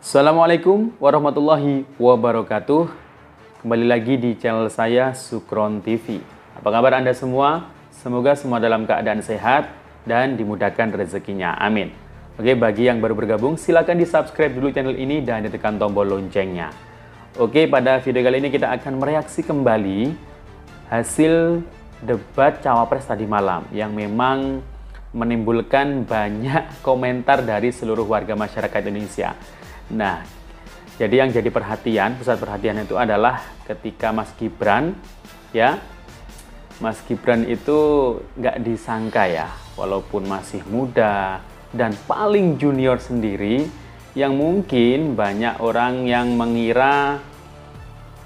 Assalamualaikum warahmatullahi wabarakatuh. Kembali lagi di channel saya Sukron TV. Apa kabar Anda semua? Semoga semua dalam keadaan sehat dan dimudahkan rezekinya. Amin. Oke, bagi yang baru bergabung silakan di-subscribe dulu channel ini dan ditekan tombol loncengnya. Oke, pada video kali ini kita akan mereaksi kembali hasil debat Cawapres tadi malam yang memang menimbulkan banyak komentar dari seluruh warga masyarakat Indonesia. Nah, jadi yang jadi pusat perhatian itu adalah ketika Mas Gibran, ya, Mas Gibran itu nggak disangka ya, walaupun masih muda dan paling junior sendiri, yang mungkin banyak orang yang mengira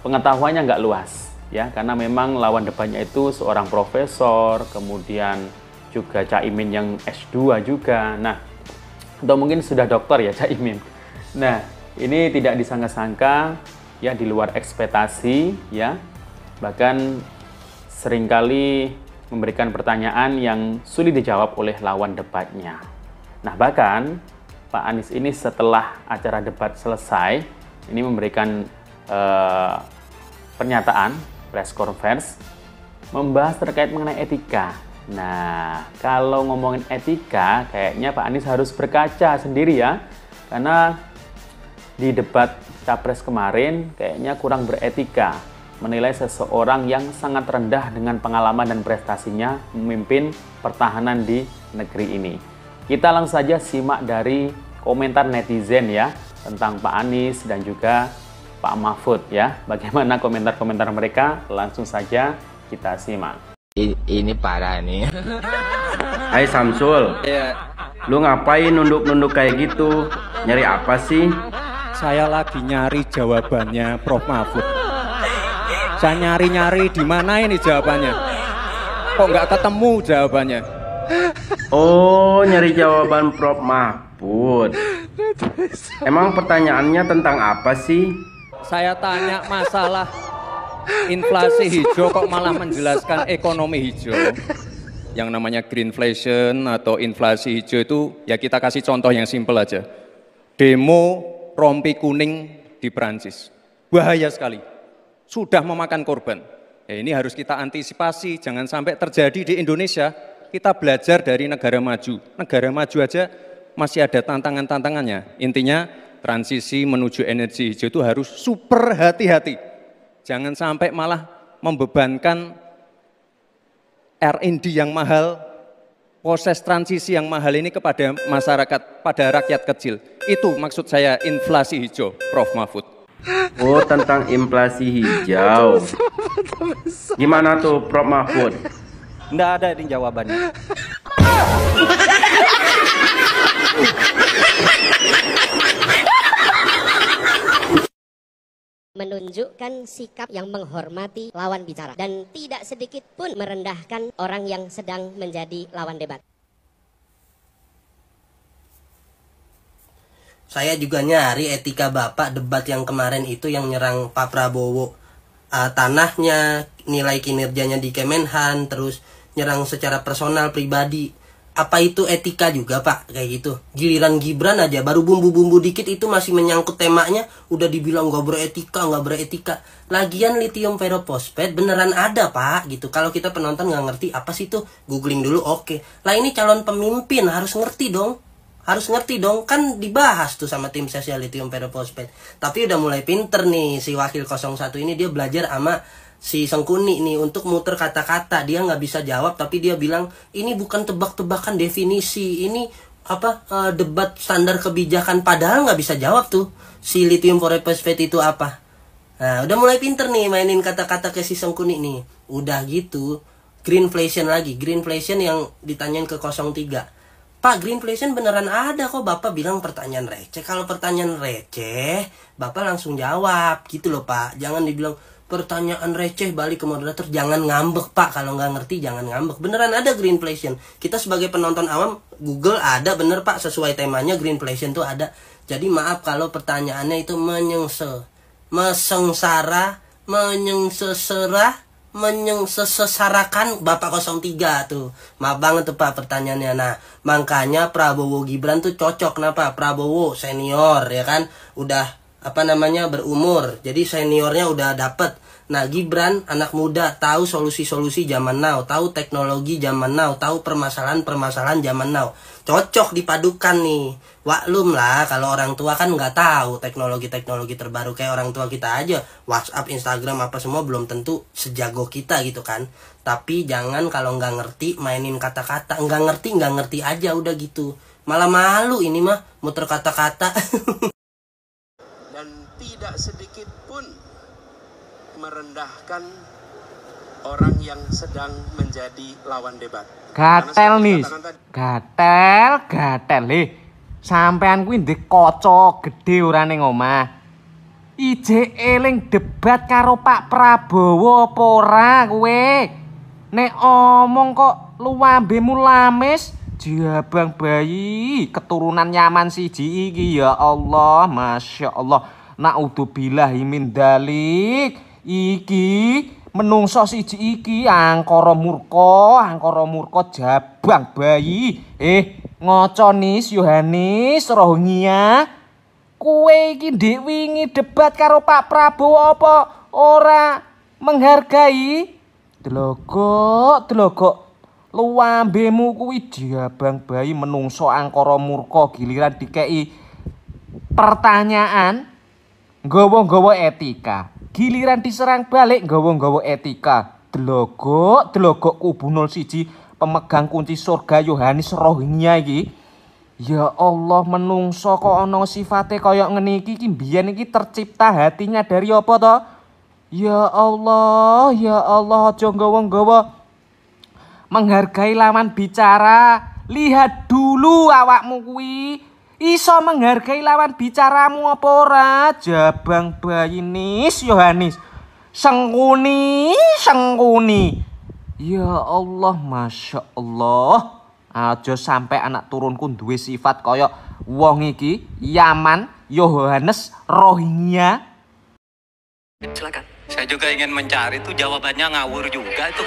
pengetahuannya nggak luas, ya, karena memang lawan debatnya itu seorang profesor, kemudian juga Caimin yang S2 juga, nah, atau mungkin sudah doktor ya Caimin. Nah, ini tidak disangka-sangka, ya, di luar ekspektasi, ya, bahkan seringkali memberikan pertanyaan yang sulit dijawab oleh lawan debatnya. Nah, bahkan Pak Anies ini setelah acara debat selesai, ini memberikan pernyataan, press conference, membahas terkait mengenai etika. Nah, kalau ngomongin etika, kayaknya Pak Anies harus berkaca sendiri ya, karena di debat Capres kemarin kayaknya kurang beretika, menilai seseorang yang sangat rendah dengan pengalaman dan prestasinya memimpin pertahanan di negeri ini. Kita langsung saja simak dari komentar netizen ya tentang Pak Anies dan juga Pak Mahfud ya. Bagaimana komentar-komentar mereka? Langsung saja kita simak. Ini parah nih. Hai Samsul, lu ngapain nunduk-nunduk kayak gitu? Nyari apa sih? Saya lagi nyari jawabannya Prof. Mahfud. Saya nyari-nyari di mana ini jawabannya. Kok nggak ketemu jawabannya? Oh, nyari jawaban Prof. Mahfud. Emang pertanyaannya tentang apa sih? Saya tanya masalah inflasi hijau, kok malah menjelaskan ekonomi hijau. Yang namanya greenflation atau inflasi hijau itu, ya kita kasih contoh yang simpel aja. Demo rompi kuning di Perancis. Bahaya sekali. Sudah memakan korban. Ya, ini harus kita antisipasi, jangan sampai terjadi di Indonesia. Kita belajar dari negara maju. Negara maju aja masih ada tantangan-tantangannya. Intinya transisi menuju energi hijau itu harus super hati-hati. Jangan sampai malah membebankan R&D yang mahal, proses transisi yang mahal ini kepada masyarakat, pada rakyat kecil. Itu maksud saya inflasi hijau, Prof. Mahfud. Oh, tentang inflasi hijau. Gimana tuh Prof. Mahfud? Nggak ada ini jawabannya. Menunjukkan sikap yang menghormati lawan bicara dan tidak sedikit pun merendahkan orang yang sedang menjadi lawan debat. Saya juga nyari etika Bapak debat yang kemarin itu yang nyerang Pak Prabowo. Tanahnya, nilai kinerjanya di Kemenhan, terus nyerang secara personal pribadi. Apa itu etika juga Pak? Kayak gitu. Giliran Gibran aja baru bumbu-bumbu dikit itu masih menyangkut temanya, udah dibilang nggak beretika. Lagian lithium ferrophosphate beneran ada Pak gitu. Kalau kita penonton nggak ngerti apa sih tuh, googling dulu oke. Lah ini calon pemimpin harus ngerti dong. Kan dibahas tuh sama tim sesnya lithium ferrophosphate. Tapi udah mulai pinter nih si wakil 01 ini, dia belajar sama si Sengkuni nih untuk muter kata-kata. Dia nggak bisa jawab tapi dia bilang ini bukan tebak-tebakan definisi, ini debat standar kebijakan, padahal nggak bisa jawab tuh si lithium ferrophosphate itu apa. Nah, udah mulai pinter nih mainin kata-kata ke si Sengkuni nih. Udah gitu greenflation lagi, greenflation yang ditanyain ke 03. Pak, greenflation beneran ada kok, Bapak bilang pertanyaan receh. Kalau pertanyaan receh, Bapak langsung jawab gitu loh Pak. Jangan dibilang pertanyaan receh balik ke moderator. Jangan ngambek Pak, kalau nggak ngerti jangan ngambek. Beneran ada greenflation. Kita sebagai penonton awam, Google ada bener Pak, sesuai temanya greenflation tuh ada. Jadi maaf kalau pertanyaannya itu mesengsara, menyengsesera, menyesarakan Bapak 03 tuh. Maaf banget tuh Pak pertanyaannya. Nah, makanya Prabowo Gibran tuh cocok. Kenapa? Prabowo senior ya kan, udah berumur. Jadi seniornya udah dapet. Nah, Gibran anak muda, tahu solusi-solusi zaman now, tahu teknologi zaman now, tahu permasalahan-permasalahan zaman now. Cocok dipadukan nih. Waklum lah kalau orang tua kan nggak tahu teknologi-teknologi terbaru kayak orang tua kita aja. WhatsApp, Instagram apa semua belum tentu sejago kita gitu kan. Tapi jangan kalau nggak ngerti mainin kata-kata, nggak ngerti aja udah gitu. Malah malu ini mah muter kata-kata. Dan tidak sedikit pun merendahkan orang yang sedang menjadi lawan debat. Gatel nih, gatel nih. Sampean kuwi ndek kaca gedhe ora ning omah. Ije eling debat karo Pak Prabowo apa ora kowe? Nek omong kok luambemu lamis, jabang bayi keturunan Yaman siji iki ya Allah, Masya Allah. Naudzubillahi min dalik. Iki menungso siji iki angkara murka jabang bayi. Ngoco nis Yohanes Rohingya. Kowe iki ndek wingi debat karo Pak Prabowo apa ora menghargai? Delokok luambemu kuwi jabang bayi menungso angkara murka, giliran dikei pertanyaan nggawa-nggawa etika. Giliran diserang balik nggawa-nggawa etika. Delokok kubu 01 pemegang kunci surga Yohanes Rohingya iki. Ya Allah, menungso kok ana sifate kaya ngene iki mbiyen iki tercipta hatinya dari apa to? Ya Allah, aja nggawa-nggawa menghargai lawan bicara. Lihat dulu awakmu kuwi iso menghargai lawan bicaramu apa ora? Jabang bayi nis Yohanes. Sengkuni. Ya Allah, Masya Allah. Aja sampai anak turunku duwe sifat kaya wong iki, Yaman Yohanes Rohingya. Silakan. Saya juga ingin mencari tuh jawabannya ngawur juga itu.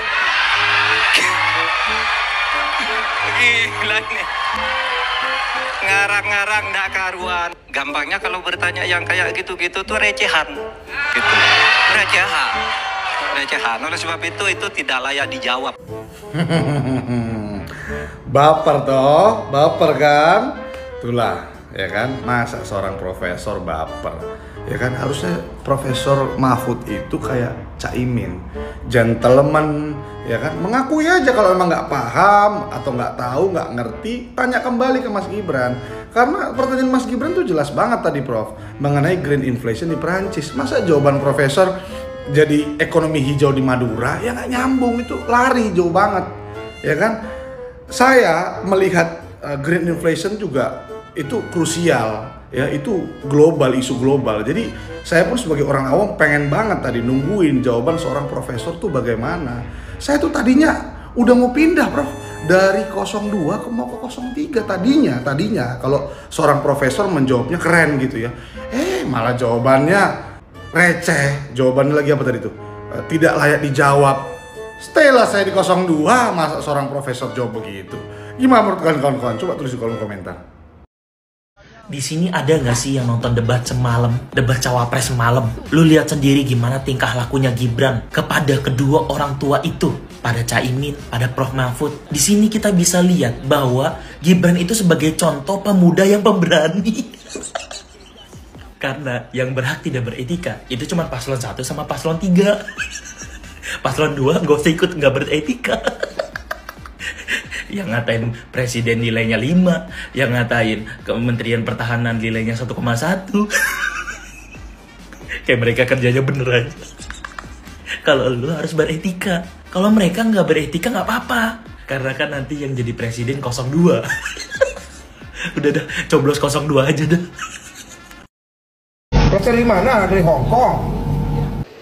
Gila nih. Ngarang-ngarang ndak karuan. Gampangnya kalau bertanya yang kayak gitu-gitu tuh recehan. Gitu. Recehan. Oleh sebab itu tidak layak dijawab. Baper kan? Itulah, ya kan? Masa seorang profesor baper? Ya kan, harusnya Profesor Mahfud itu kayak Caimin, gentleman, ya kan? Mengakui aja kalau emang nggak paham atau nggak tahu, nggak ngerti, tanya kembali ke Mas Gibran. Karena pertanyaan Mas Gibran tuh jelas banget tadi, Prof, mengenai green inflation di Perancis. Masa jawaban Profesor jadi ekonomi hijau di Madura? Ya nggak nyambung, itu lari jauh banget, ya kan? Saya melihat green inflation juga itu krusial, ya, itu global, isu global. Jadi saya pun sebagai orang awam pengen banget tadi nungguin jawaban seorang profesor tuh bagaimana. Saya tuh tadinya udah mau pindah, Prof, dari 02 ke mau ke 03 tadinya kalau seorang profesor menjawabnya keren gitu ya. Malah jawabannya receh. Jawabannya lagi apa tadi tuh? Tidak layak dijawab. Stay lah saya di 02, masa seorang profesor jawab begitu. Gimana menurut kawan-kawan? Coba tulis di kolom komentar. Di sini ada nggak sih yang nonton debat semalam, debat cawapres semalam? Lu lihat sendiri gimana tingkah lakunya Gibran kepada kedua orang tua itu, pada Caimin, pada Prof Mahfud. Di sini kita bisa lihat bahwa Gibran itu sebagai contoh pemuda yang pemberani. Karena yang berhak tidak beretika itu cuma paslon 1 sama paslon 3. Paslon 2 gak usah ikut, gak beretika. Yang ngatain presiden nilainya 5, yang ngatain Kementerian Pertahanan nilainya 1,1. Kayak mereka kerjanya bener aja. Kalau lu harus beretika. Kalau mereka gak beretika gak apa-apa. Karena kan nanti yang jadi presiden 02. Udah dah, coblos 02 aja dah. Dari mana? Dari Hong Kong.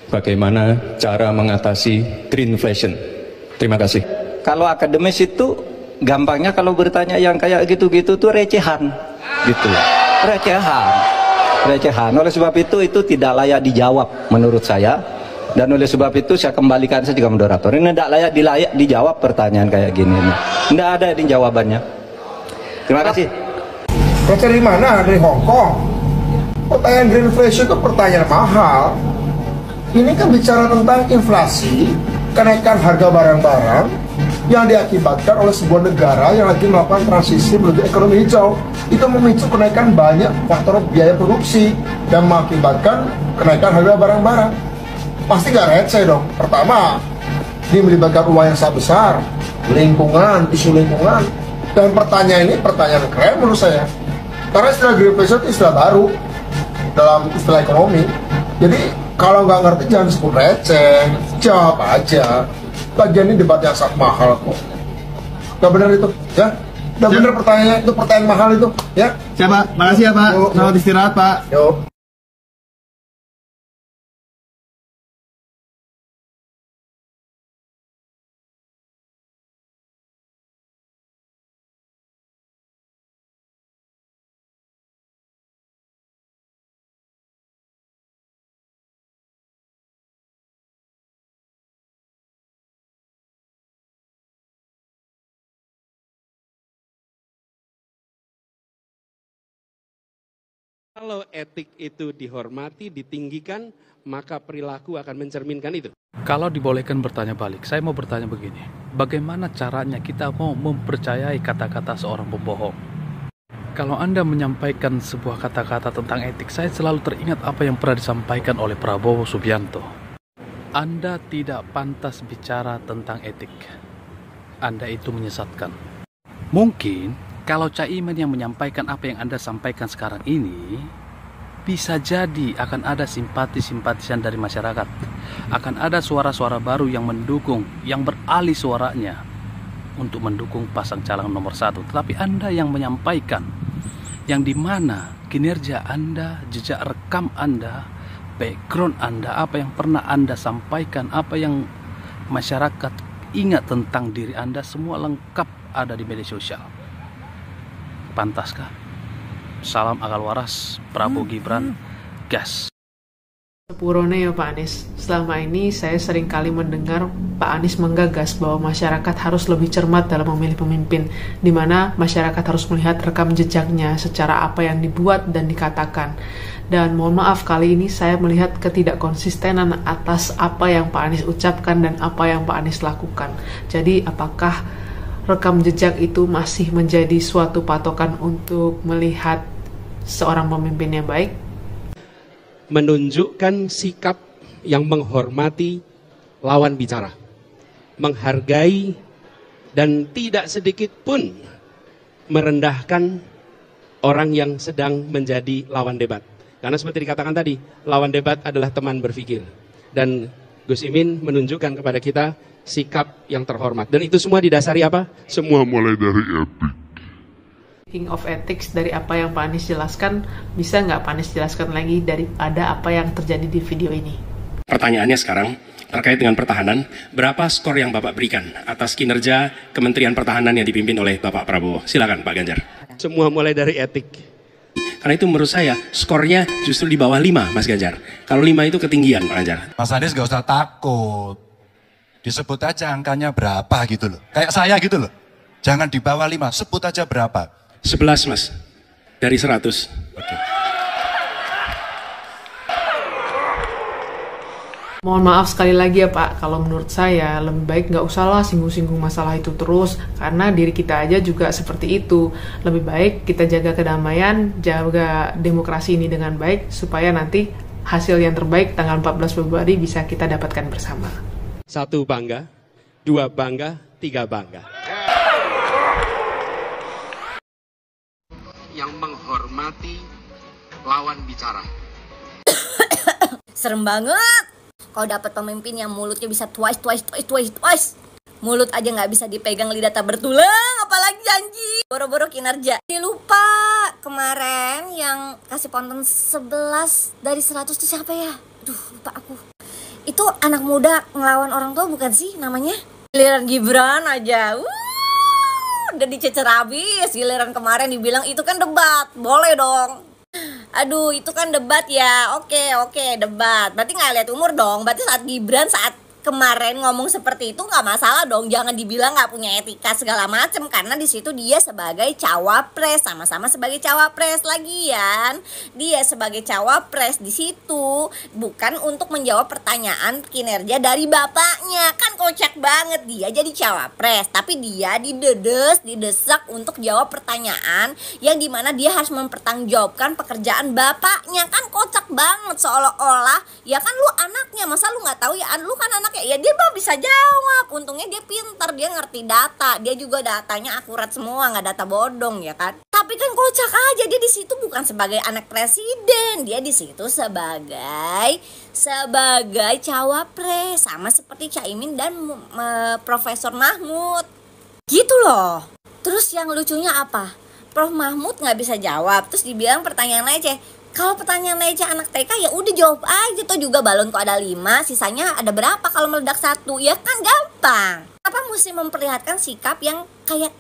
Bagaimana cara mengatasi green inflation? Terima kasih. Kalau akademis itu gampangnya kalau bertanya yang kayak gitu-gitu tuh recehan. Gitu. Recehan. Oleh sebab itu tidak layak dijawab menurut saya. Dan oleh sebab itu saya kembalikan saja ke moderator. Ini tidak layak dijawab pertanyaan kayak gini. Tidak ada di jawabannya. Terima kasih. Kau dari mana? Dari Hong Kong. Pertanyaan greenflation itu pertanyaan mahal. Ini kan bicara tentang inflasi, kenaikan harga barang-barang yang diakibatkan oleh sebuah negara yang lagi melakukan transisi menuju ekonomi hijau. Itu memicu kenaikan banyak faktor biaya produksi dan mengakibatkan kenaikan harga barang-barang. Pasti gak receh dong. Pertama, ini melibatkan uang yang sangat besar, lingkungan, isu lingkungan. Dan pertanyaan ini pertanyaan keren menurut saya. Karena istilah greenflation itu istilah baru dalam istilah ekonomi. Jadi kalau nggak ngerti jangan sebut receh, jawab aja. Lagian ini debat yang sangat mahal kok. Gak benar itu, ya? Gak benar pertanyaannya, itu pertanyaan mahal itu, ya? Siapa? Makasih ya Pak. Selamat istirahat Pak. Yuk. Kalau etik itu dihormati, ditinggikan, maka perilaku akan mencerminkan itu. Kalau dibolehkan bertanya balik, saya mau bertanya begini. Bagaimana caranya kita mau mempercayai kata-kata seorang pembohong? Kalau Anda menyampaikan sebuah kata-kata tentang etik, saya selalu teringat apa yang pernah disampaikan oleh Prabowo Subianto. Anda tidak pantas bicara tentang etik. Anda itu menyesatkan. Mungkin kalau Caimin yang menyampaikan apa yang Anda sampaikan sekarang ini, bisa jadi akan ada simpati-simpatisan dari masyarakat. Akan ada suara-suara baru yang mendukung, yang beralih suaranya untuk mendukung pasang calon nomor 1. Tetapi Anda yang menyampaikan, yang dimana kinerja Anda, jejak rekam Anda, background Anda, apa yang pernah Anda sampaikan, apa yang masyarakat ingat tentang diri Anda, semua lengkap ada di media sosial. Pantaskah? Salam akal waras, Prabowo Gibran, gas. Sepurone ya Pak Anies, selama ini saya sering kali mendengar Pak Anies menggagas bahwa masyarakat harus lebih cermat dalam memilih pemimpin, di mana masyarakat harus melihat rekam jejaknya secara apa yang dibuat dan dikatakan. Dan mohon maaf, kali ini saya melihat ketidakkonsistenan atas apa yang Pak Anies ucapkan dan apa yang Pak Anies lakukan. Jadi apakah rekam jejak itu masih menjadi suatu patokan untuk melihat seorang pemimpin yang baik? Menunjukkan sikap yang menghormati lawan bicara, menghargai dan tidak sedikit pun merendahkan orang yang sedang menjadi lawan debat. Karena seperti dikatakan tadi, lawan debat adalah teman berpikir. Dan Gus Imin menunjukkan kepada kita sikap yang terhormat. Dan itu semua didasari apa? Semua mulai dari etik. King of ethics, dari apa yang Pak Anies jelaskan, bisa nggak Pak Anies jelaskan lagi daripada apa yang terjadi di video ini? Pertanyaannya sekarang terkait dengan pertahanan, berapa skor yang Bapak berikan atas kinerja Kementerian Pertahanan yang dipimpin oleh Bapak Prabowo? Silakan Pak Ganjar. Semua mulai dari etik. Karena itu menurut saya skornya justru di bawah 5 Mas Ganjar. Kalau 5 itu ketinggian Pak Ganjar. Mas Anies gak usah takut. Disebut aja angkanya berapa gitu loh. Kayak saya gitu loh. Jangan di bawah 5, sebut aja berapa. 11 Mas, dari 100. Oke. Mohon maaf sekali lagi ya Pak, kalau menurut saya lebih baik nggak usahlah singgung-singgung masalah itu terus, karena diri kita aja juga seperti itu. Lebih baik kita jaga kedamaian, jaga demokrasi ini dengan baik, supaya nanti hasil yang terbaik tanggal 14 Februari bisa kita dapatkan bersama. 1 bangga, 2 bangga, 3 bangga. Yang menghormati lawan bicara. Serem banget kalau dapat pemimpin yang mulutnya bisa twice. Mulut aja nggak bisa dipegang, lidah tak bertulang, apalagi janji. Boro-boro kinerja. Lupa kemarin yang kasih ponton 11 dari 100 itu siapa ya? Aduh, lupa aku. Itu anak muda ngelawan orang tua bukan sih namanya? Giliran Gibran aja. Udah dicecer habis. Giliran kemarin dibilang itu kan debat. Boleh dong. Aduh, itu kan debat ya. Oke, debat. Berarti nggak lihat umur dong. Berarti saat Gibran saat kemarin ngomong seperti itu nggak masalah dong. Jangan dibilang nggak punya etika segala macem, karena di situ dia sebagai cawapres, sama-sama sebagai cawapres lagian. Dia sebagai cawapres di situ bukan untuk menjawab pertanyaan kinerja dari bapaknya. Kan kocak banget, dia jadi cawapres tapi dia didesak untuk jawab pertanyaan yang dimana dia harus mempertanggungjawabkan pekerjaan bapaknya. Kan kocak banget, seolah-olah ya kan lu anaknya, masa lu nggak tahu ya, lu kan anak ya dia mah bisa jawab. Untungnya dia pintar, dia ngerti data, dia juga datanya akurat semua, nggak data bodong ya kan. Tapi kan kocak aja, dia di situ bukan sebagai anak presiden, dia di situ sebagai cawapres, sama seperti Caimin dan Profesor Mahmud gitu loh. Terus yang lucunya apa? Prof Mahmud nggak bisa jawab, terus dibilang pertanyaan receh. Kalau pertanyaan receh anak TK ya udah jawab aja, tuh juga balon kok ada 5, sisanya ada berapa kalau meledak 1, ya kan gampang. Apa mesti memperlihatkan sikap yang kayak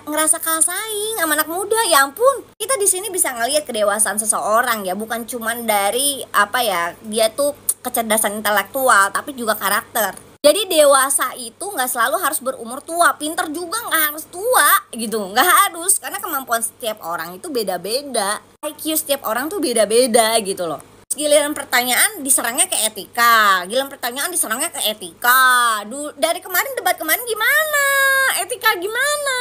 ngerasa kalah saing sama anak muda? Ya ampun, kita di sini bisa ngelihat kedewasaan seseorang ya, bukan cuman dari apa ya, dia tuh kecerdasan intelektual tapi juga karakter. Jadi dewasa itu nggak selalu harus berumur tua, pinter juga nggak harus tua gitu, nggak harus, karena kemampuan setiap orang itu beda-beda, IQ setiap orang tuh beda-beda gitu loh. Giliran pertanyaan diserangnya ke etika, giliran pertanyaan diserangnya ke etika. Dari kemarin debat kemarin gimana? Etika gimana?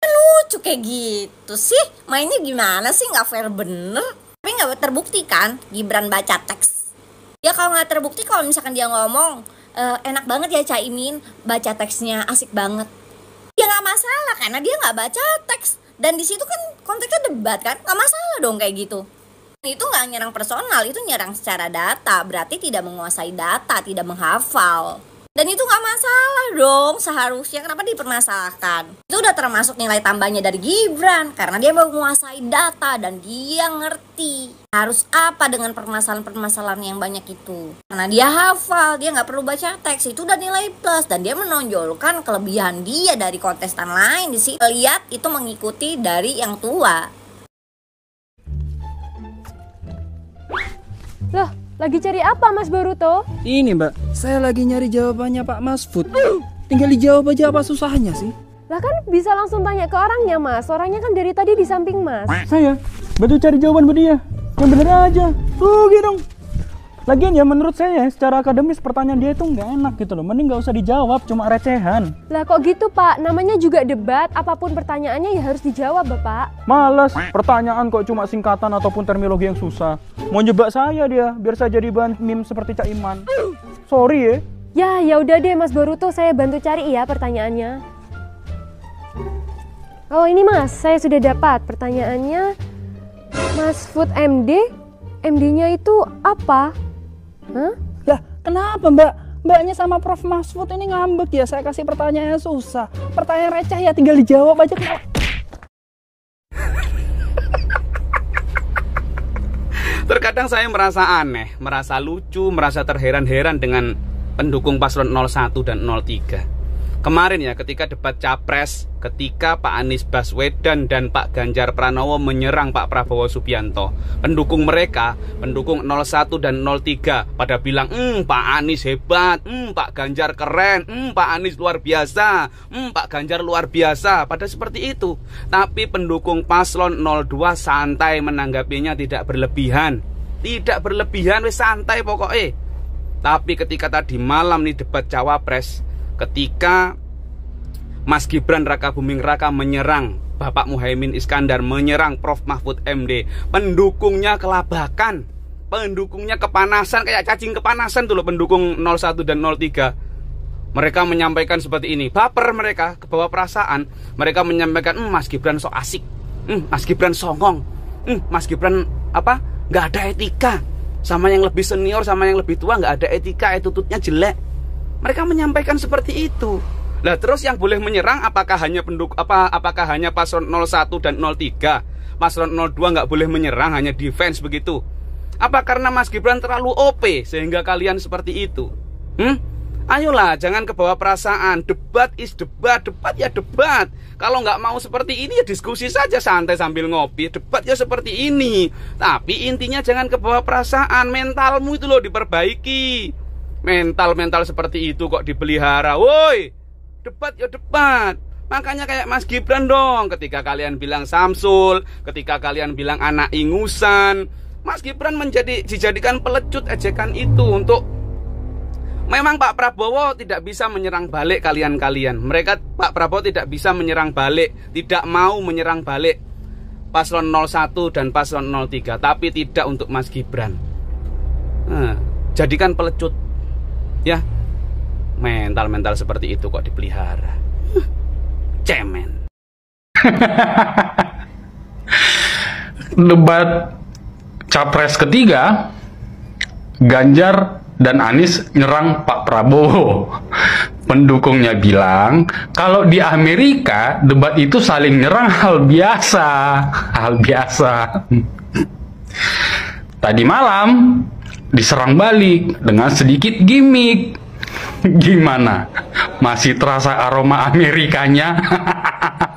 Lucu kayak gitu sih, mainnya gimana sih, nggak fair bener. Tapi nggak terbukti kan Gibran baca teks. Ya kalau nggak terbukti, kalau misalkan dia ngomong enak banget ya Caimin, baca teksnya asik banget, ya nggak masalah karena dia nggak baca teks, dan di situ kan konteksnya debat kan, nggak masalah dong kayak gitu. Itu nggak nyerang personal, itu nyerang secara data, berarti tidak menguasai data, tidak menghafal, dan itu nggak masalah dong seharusnya. Kenapa dipermasalahkan? Itu udah termasuk nilai tambahnya dari Gibran karena dia menguasai data dan dia ngerti harus apa dengan permasalahan-permasalahan yang banyak itu. Karena dia hafal, dia nggak perlu baca teks, itu udah nilai plus, dan dia menonjolkan kelebihan dia dari kontestan lain. Di sini lihat itu mengikuti dari yang tua. Loh, lagi cari apa Mas Boruto? Ini Mbak, saya lagi nyari jawabannya Pak Mahfud. Tinggal dijawab aja, apa susahnya sih? Lah kan bisa langsung tanya ke orangnya Mas, orangnya kan dari tadi di samping Mas. Saya bantu cari jawaban buat dia. Yang bener aja. Gitu. Lagian ya menurut saya secara akademis pertanyaan dia itu nggak enak gitu loh. Mending nggak usah dijawab, cuma recehan. Lah kok gitu Pak? Namanya juga debat, apapun pertanyaannya ya harus dijawab Bapak. Males, pertanyaan kok cuma singkatan ataupun terminologi yang susah. Mau jebak saya dia, biar saya jadi bahan meme seperti Cak Iman. Sorry ya. Ya udah deh Mas Boruto, saya bantu cari ya pertanyaannya. Oh ini Mas, saya sudah dapat pertanyaannya. Mahfud MD, MD-nya itu apa? Hah? Lah kenapa Mbak? Mbaknya sama Prof Mahfud ini ngambek ya, saya kasih pertanyaan susah. Pertanyaan receh ya tinggal dijawab aja. Terkadang saya merasa aneh, merasa lucu, merasa terheran-heran dengan pendukung paslon 01 dan 03. Kemarin ya ketika debat Capres, ketika Pak Anies Baswedan dan Pak Ganjar Pranowo menyerang Pak Prabowo Subianto, pendukung mereka, pendukung 01 dan 03 pada bilang, Pak Anies hebat, Pak Ganjar keren, Pak Anies luar biasa, Pak Ganjar luar biasa, pada seperti itu. Tapi pendukung paslon 02 santai menanggapinya, tidak berlebihan. Tidak berlebihan, wis santai pokoknya. Tapi ketika tadi malam nih debat Cawapres, ketika Mas Gibran Raka Buming Raka menyerang Bapak Muhaimin Iskandar, menyerang Prof Mahfud MD, pendukungnya kelabakan, pendukungnya kepanasan, kayak cacing kepanasan tuh loh pendukung 01 dan 03. Mereka menyampaikan seperti ini, baper mereka, kebawa perasaan. Mereka menyampaikan, Mas Gibran sok asik, Mas Gibran songong, Mas Gibran apa, nggak ada etika, sama yang lebih senior, sama yang lebih tua nggak ada etika, attitude-nya jelek. Mereka menyampaikan seperti itu. Lah terus yang boleh menyerang apakah hanya apakah hanya paslon 01 dan 03? Paslon 02 nggak boleh menyerang, hanya defense begitu? Apa karena Mas Gibran terlalu OP sehingga kalian seperti itu? Ayolah, jangan kebawa perasaan. Debat is debat, debat ya debat. Kalau nggak mau seperti ini ya diskusi saja santai sambil ngopi. Debat ya seperti ini. Tapi intinya jangan kebawa perasaan. Mentalmu itu loh diperbaiki. Mental seperti itu kok dipelihara. Woi, debat ya debat. Makanya kayak Mas Gibran dong. Ketika kalian bilang Samsul, ketika kalian bilang anak ingusan, Mas Gibran dijadikan pelecut ejekan itu untuk memang Pak Prabowo tidak bisa menyerang balik kalian-kalian. Pak Prabowo tidak bisa menyerang balik, tidak mau menyerang balik paslon 01 dan paslon 03, tapi tidak untuk Mas Gibran. Jadikan pelecut. Ya. Mental seperti itu kok dipelihara. Cemen. Debat Capres ketiga, Ganjar dan Anies nyerang Pak Prabowo. Pendukungnya bilang kalau di Amerika debat itu saling nyerang hal biasa. Tadi malam diserang balik dengan sedikit gimmick. Gimana? Masih terasa aroma Amerikanya?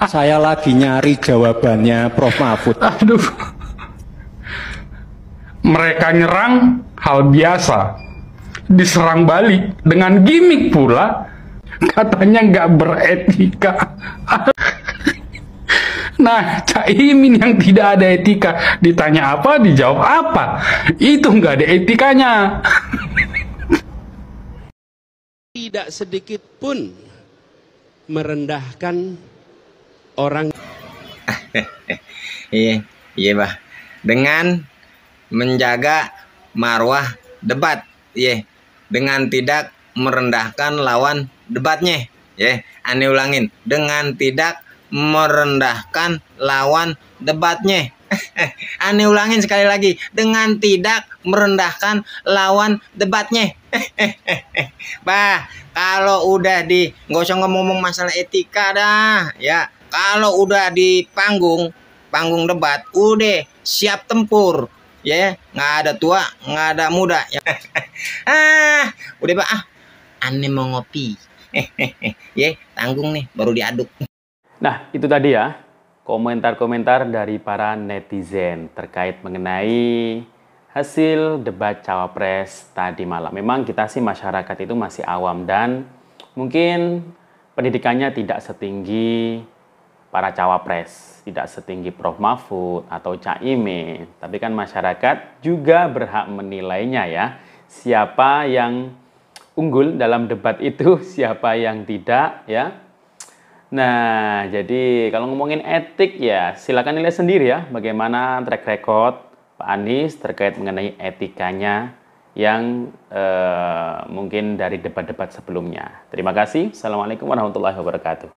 Saya lagi nyari jawabannya Prof Mahfud. Aduh. Mereka nyerang hal biasa, diserang balik dengan gimmick pula, katanya nggak beretika. Nah, Caimin yang tidak ada etika, ditanya apa, dijawab apa, itu nggak ada etikanya. Tidak sedikit pun merendahkan orang. Iya, Bah. Dengan menjaga marwah debat, dengan tidak merendahkan lawan debatnya, Ane ulangin, dengan tidak merendahkan lawan debatnya. Ane ulangin sekali lagi, dengan tidak merendahkan lawan debatnya. Bah, kalau udah nggak usah ngomong masalah etika dah, ya. Kalau udah di panggung debat, udah siap tempur. Ya, nggak ada tua, nggak ada muda. Udah Pak, Ane mau ngopi. Tanggung nih, baru diaduk. Nah, itu tadi ya, komentar-komentar dari para netizen terkait mengenai hasil debat Cawapres tadi malam. Memang kita sih masyarakat itu masih awam dan mungkin pendidikannya tidak setinggi para Cawapres, tidak setinggi Prof Mahfud atau Caimin. Tapi kan masyarakat juga berhak menilainya ya. Siapa yang unggul dalam debat itu, siapa yang tidak ya. Nah, jadi kalau ngomongin etik ya, silakan nilai sendiri ya. Bagaimana track record Pak Anies terkait mengenai etikanya yang mungkin dari debat-debat sebelumnya. Terima kasih. Assalamualaikum warahmatullahi wabarakatuh.